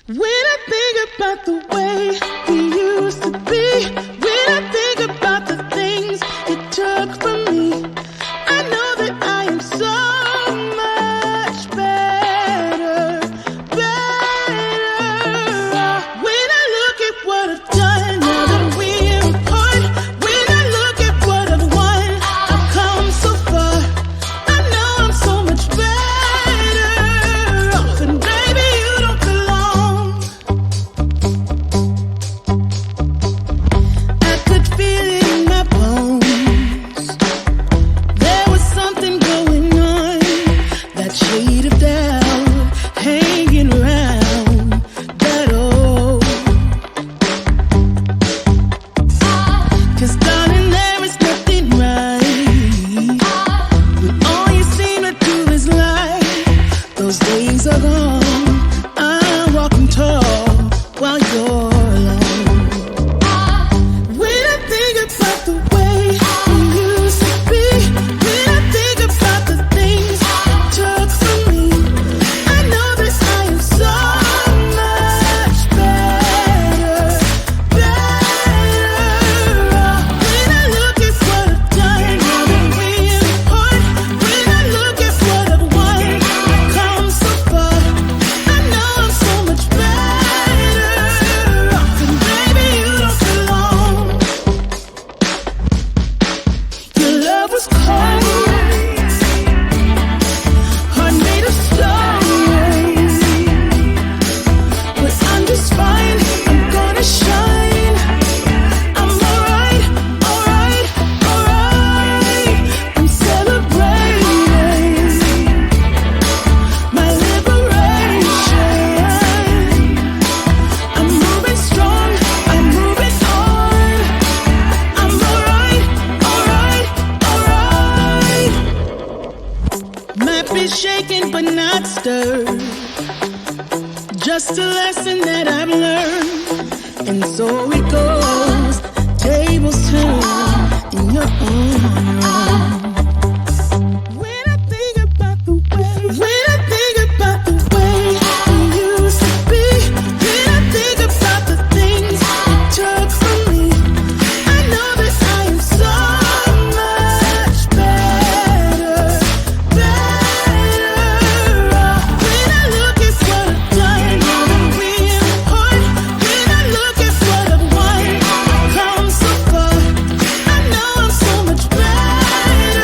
When I think about the way we used to be, when I think about the things you took from me, I know that I am so much better. When I look at what I've done, now that we're apart, when I look at what I've won, I've come so far. I know I'm so much better off, and baby, you don't belong. I could feel it in my bones. There was something going on, that shade of doubt hanging around that old. 'Cause darling, there is nothing right when all you seem to do is lie. Those days are gone. I'm walking tall while you're alone. When I think about the way we used to be, when I think about the things you took from me, I know that I am so much better. When I look at what I've done, now that we're apart, when I look at what I've won, I've come so far. I know I'm so much better off, and baby, you don't belong. Your love was cold, heart made of stone, but I'm just fine. I'm gonna shine. I'm alright, alright, alright. I'm celebrating my liberation. I'm moving strong, I'm moving on. I'm alright, alright, alright. Might be shaken but not stirred. Just a lesson that I've learned. And so it goes. Tables turn in your own. When I think about the way, when I think about the way we used to be, when I think about the things you took from me, I know that I am so much better. When I look at what I've done, now that we're apart, when I look at what I've won, I've come so far. I know I'm so much better.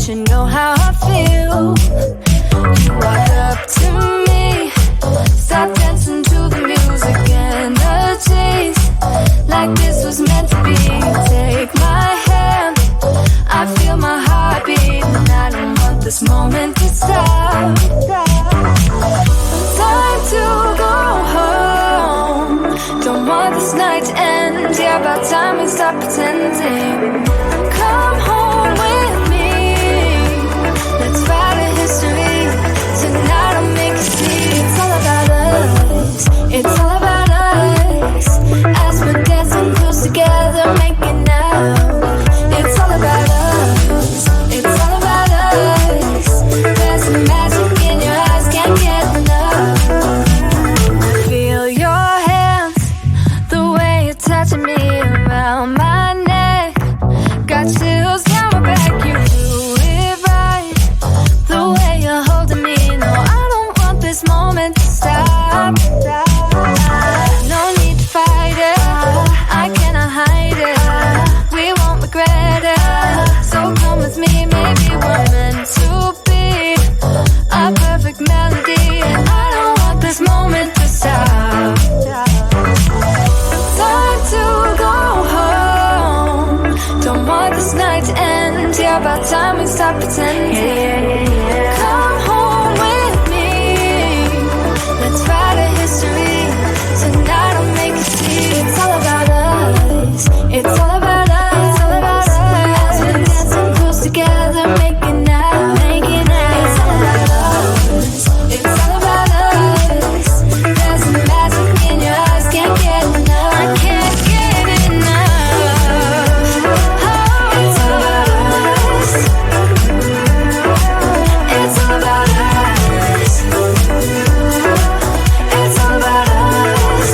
should know how I feel. You walk up to me, start dancing to the music and the taste, like this was meant to be. Take my hand, I feel my heart beat, and I don't want this moment to stop. Time to go home, don't want this night to end. Yeah, about time we stop pretending. Come home with me, let's write a history. Tonight I'll make you see. It's all about us, it's all about us. As we're dancing close together, making out. It's all about us, it's all about us. There's some magic in your eyes, can't get enough. I feel your hands, the way you're touching me around my neck. Got chills down my back, you do it right. The way you're holding me, no, I don't want this moment to stop. No need to fight it, I cannot hide it. We won't regret it, so come with me, maybe we're meant to be. A perfect melody, and I don't want this moment to stop. Time to go home, don't want this night to end. Yeah, about time we stop pretending. Come home with me, let's write a history. Tonight I'll make you see. It's all about us, it's all about us. It's all about us. As we're dancing close together, making out, making out. It's all about us, it's all about us. There's some magic in your eyes, can't get enough. I can't get enough. Oh, it's all about us, it's all about us. It's all about us,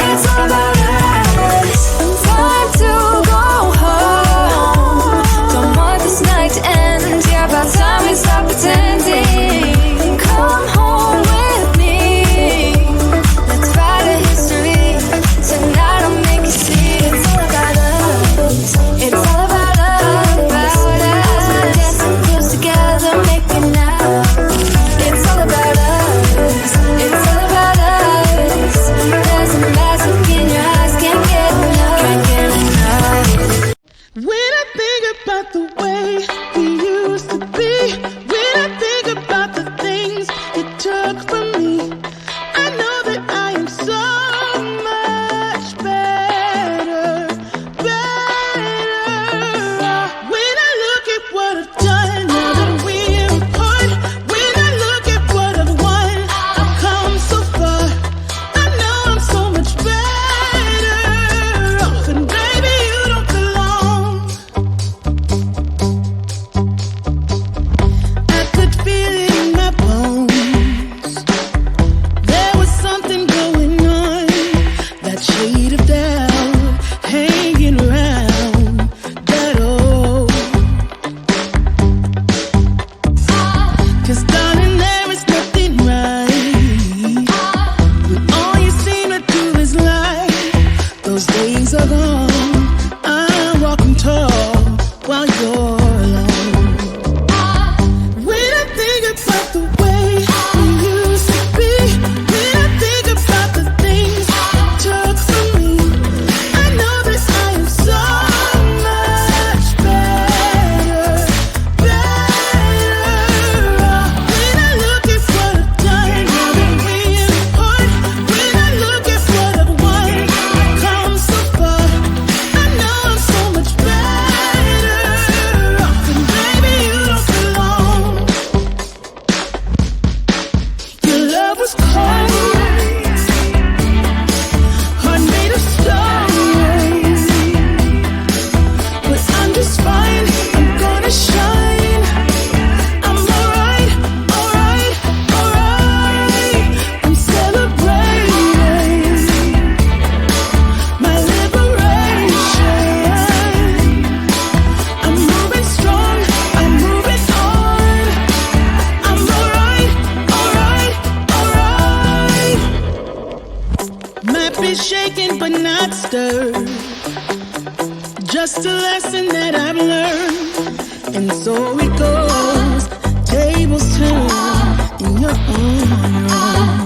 it's all about us. Time to go home, don't want this night to end. Yeah, about time we stop pretending. Come home with me, let's write a history. Tonight I'll make you see. It's all about us, it's all about us. As we're dancing close together, making out. It's all about us, it's all about us. There's a magic in your eyes, can't get enough, can't get enough. When I think about the way we used to be, when I think about the things it took from me, I know that I am so much better, better. When I look at what I've done, now that we're apart, when I look at what I've won, I've come so far. I know I'm so much better off, and baby, you don't belong. I could feel it in my bones. There was something going on, that shade of doubt hanging around that old. 'Cause darling, there is nothing right when all you seem to do is lie. Those days are gone, I'm walking tall while you're alone. When I think about the way we used to be, when I think about the things it took from me, I know that I am so much better, better. When I look at what I've done, now that we're apart, when I look at what I've won, I've come so far. I know I'm so much better off, and baby, you don't belong. Your love was cold, heart made of stone, but I'm just fine, I'm gonna shine. I'm alright, alright, alright. I'm celebrating my liberation. I'm moving strong, I'm moving on. I'm alright, alright, alright. Might be shaken but not stirred, just a lesson that I've learned. And so it goes, tables turn, and you're on your own.